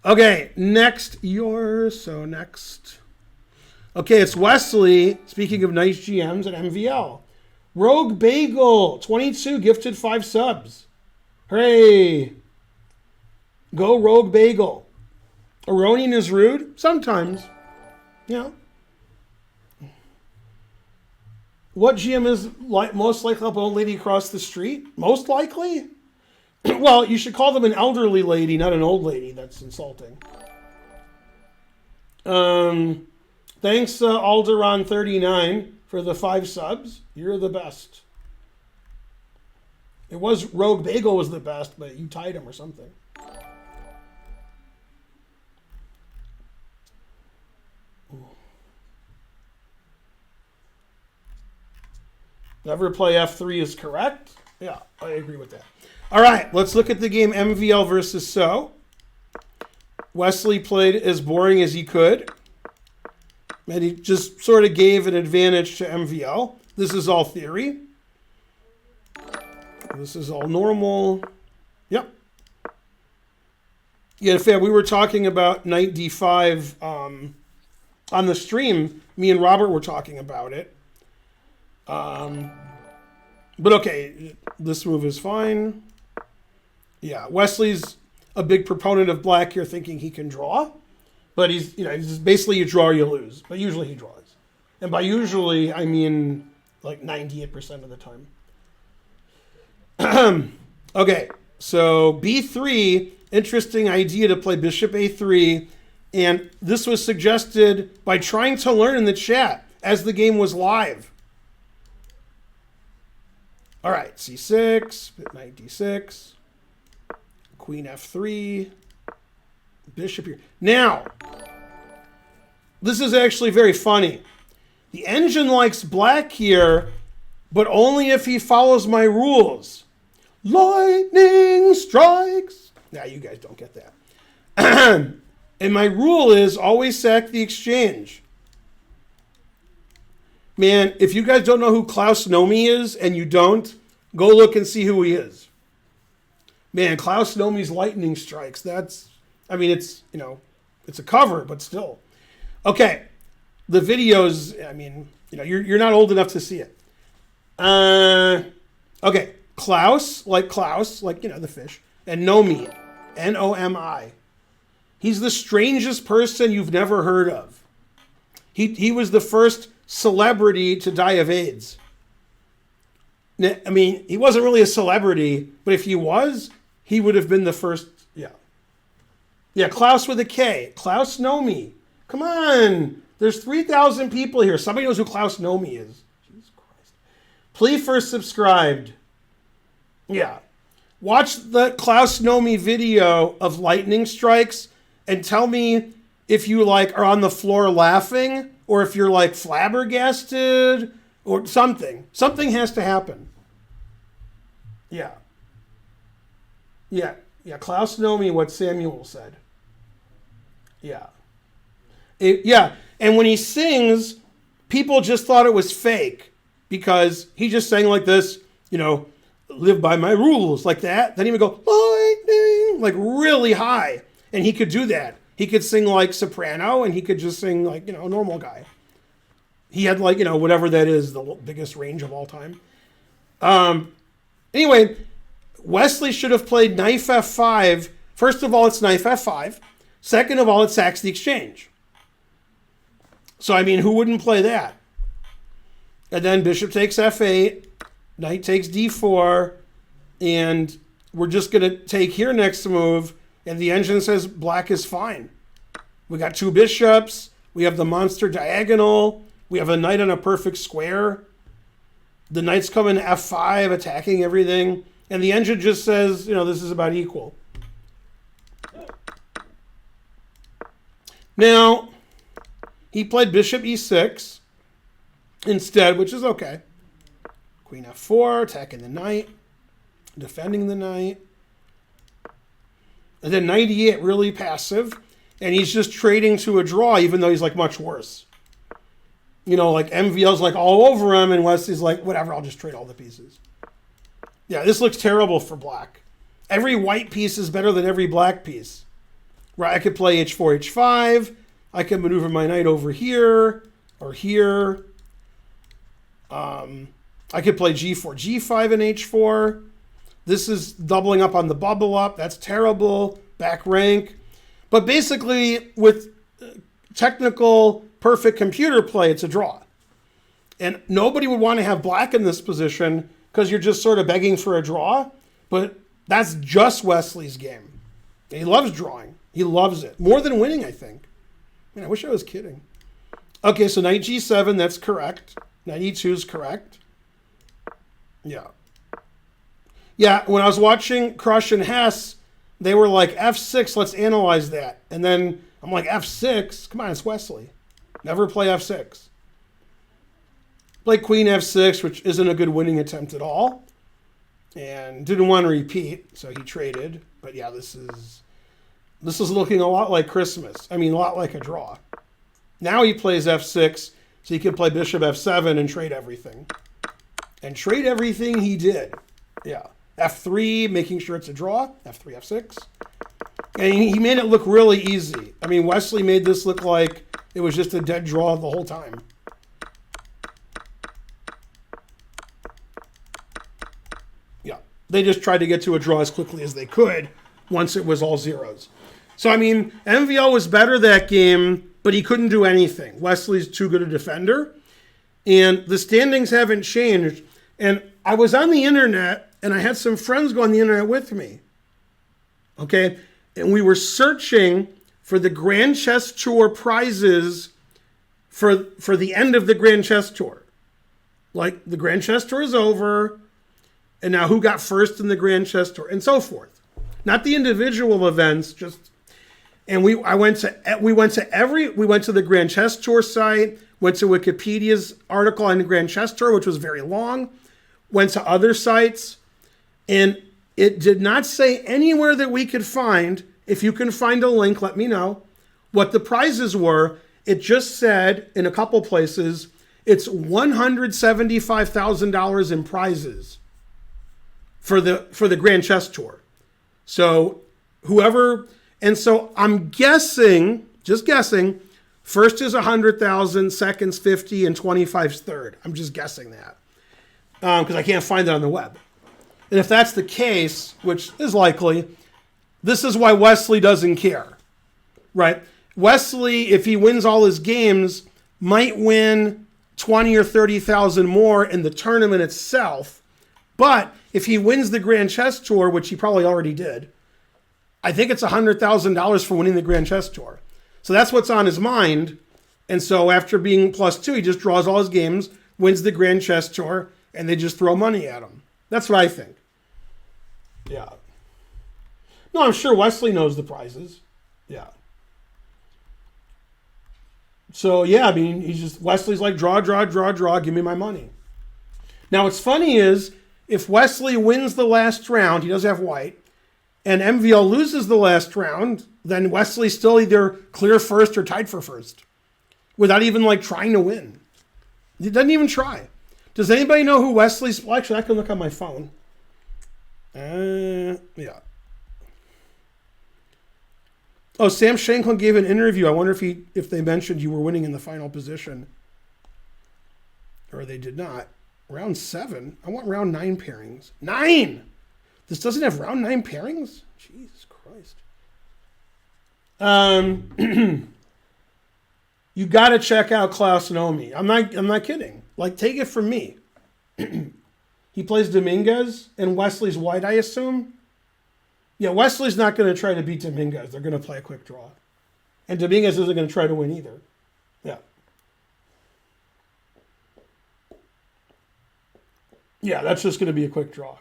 Okay, next yours. So next. Okay, it's Wesley. Speaking of nice GMs at MVL. Rogue Bagel, 22, gifted 5 subs. Hooray. Go Rogue Bagel. Eronian is rude? Sometimes. Yeah. What GM is most likely to help an old lady across the street? Most likely? Well, you should call them an elderly lady, not an old lady. That's insulting. Thanks, Alderon39, for the 5 subs. You're the best. It was Rogue Bagel was the best, but you tied him or something. Never play F3 is correct. Yeah, I agree with that. All right, let's look at the game MVL versus So. Wesley played as boring as he could. And he just sort of gave an advantage to MVL. This is all theory. This is all normal. Yep. Yeah, in fact, we were talking about knight d5 on the stream. Me and Robert were talking about it. But okay, this move is fine. Yeah, Wesley's a big proponent of black here, thinking he can draw. But he's basically you draw or you lose. But usually he draws. And by usually, I mean like 98% of the time. Okay, so b3, interesting idea to play bishop a3. And this was suggested by trying to learn in the chat as the game was live. All right, c6, knight d6, queen f3, bishop here. Now, this is actually very funny. The engine likes black here, but only if he follows my rules. Lightning strikes. Now, you guys don't get that. And my rule is always sack the exchange. Man, if you guys don't know who Klaus Nomi is, and you don't, go look and see who he is. Man, Klaus Nomi's lightning strikes. That's, I mean, it's, it's a cover, but still. Okay, the videos, I mean, you're not old enough to see it. Okay, Klaus, like the fish, and Nomi, Nomi. He's the strangest person you've never heard of. He was the first celebrity to die of AIDS. I mean, he wasn't really a celebrity, but if he was, he would have been the first. Yeah. Yeah, Klaus with a K. Klaus Nomi. Come on. There's 3,000 people here. Somebody knows who Klaus Nomi is. Jesus Christ. Please first subscribed. Yeah. Watch the Klaus Nomi video of lightning strikes and tell me if you are on the floor laughing or if you're flabbergasted or something. Something has to happen. Yeah. Yeah. Yeah. Klaus Nomi, what Samuel said. Yeah. Yeah. And when he sings, people just thought it was fake because he just sang like this, live by my rules, like that. Then he would go, lightning, really high. And he could do that. He could sing like soprano, and he could just sing like, a normal guy. He had whatever that is, the biggest range of all time. Anyway, Wesley should have played knight f5. First of all, it's knight f5. Second of all, it sacks the exchange. So, I mean, who wouldn't play that? And then bishop takes f8, knight takes d4, and we're just going to take here next move, and the engine says black is fine. We got 2 bishops. We have the monster diagonal. We have a knight on a perfect square. The knight's coming to f5, attacking everything. And the engine just says, this is about equal. Now, he played bishop e6 instead, which is okay. Queen f4, attacking the knight, defending the knight. And then knight e8, really passive. And he's just trading to a draw, even though he's much worse. MVL's all over him, and Wesley's whatever, I'll just trade all the pieces. Yeah, this looks terrible for black. Every white piece is better than every black piece. Right, I could play h4, h5. I can maneuver my knight over here or here. I could play g4, g5 and h4. This is doubling up on the bubble up. That's terrible. Back rank. But basically, with technical perfect computer play, it's a draw. And nobody would want to have black in this position because you're just sort of begging for a draw. But that's just Wesley's game. He loves drawing. He loves it. More than winning, I think. I wish I was kidding. Okay, so knight g7, that's correct. Knight e2 is correct. Yeah. Yeah, when I was watching Crush and Hess, they were like, f6, let's analyze that. And then I'm like, f6? Come on, it's Wesley. Never play f6. Play queen f6, which isn't a good winning attempt at all. And didn't want to repeat, so he traded. But yeah, this is looking a lot like Christmas. I mean, a lot like a draw. Now he plays f6, so he can play bishop f7 and trade everything. And trade everything he did. Yeah. f3, making sure it's a draw. f3, f6. And he made it look really easy. I mean, Wesley made this look like it was just a dead draw the whole time. Yeah. They just tried to get to a draw as quickly as they could once it was all zeros. So, I mean, MVL was better that game, but he couldn't do anything. Wesley's too good a defender. And the standings haven't changed. And I was on the internet, and I had some friends go on the internet with me. Okay? And we were searching for the Grand Chess Tour prizes for the end of the Grand Chess Tour. Like, the Grand Chess Tour is over, and now who got first in the Grand Chess Tour, and so forth. Not the individual events, just... And we went to the Grand Chess Tour site, went to Wikipedia's article on the Grand Chess Tour, which was very long, went to other sites, and it did not say anywhere that we could find, if you can find a link, let me know, what the prizes were. It just said, in a couple places, it's $175,000 in prizes for the Grand Chess Tour. So whoever... And so I'm guessing, just guessing, first is 100,000, second's 50, and 25's third. I'm just guessing that because I can't find it on the web. And if that's the case, which is likely, this is why Wesley doesn't care, right? Wesley, if he wins all his games, might win 20 or 30,000 more in the tournament itself. But if he wins the Grand Chess Tour, which he probably already did, I think it's $100,000 for winning the Grand Chess Tour. So that's what's on his mind. And so after being +2, he just draws all his games, wins the Grand Chess Tour, and they just throw money at him. That's what I think. Yeah. No, I'm sure Wesley knows the prizes. Yeah. So, yeah, I mean, Wesley's like, draw, give me my money. Now, what's funny is, if Wesley wins the last round, he does have white, and MVL loses the last round, then Wesley's still either clear first or tied for first without even like trying to win. He doesn't even try. Does anybody know who Wesley's... Well, actually, I can look on my phone. Yeah. Oh, Sam Shanklin gave an interview. I wonder if they mentioned you were winning in the final position. Or they did not. Round 7? I want round 9 pairings. 9! This doesn't have round 9 pairings? Jesus Christ. You got to check out Klaus Nomi. I'm not kidding. Like, take it from me. He plays Dominguez and Wesley's white, I assume. Yeah, Wesley's not going to try to beat Dominguez. They're going to play a quick draw. And Dominguez isn't going to try to win either. Yeah. Yeah, that's just going to be a quick draw.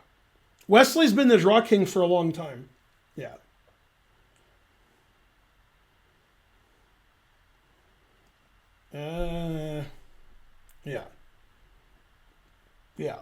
Wesley's been the draw king for a long time. Yeah. Yeah. Yeah.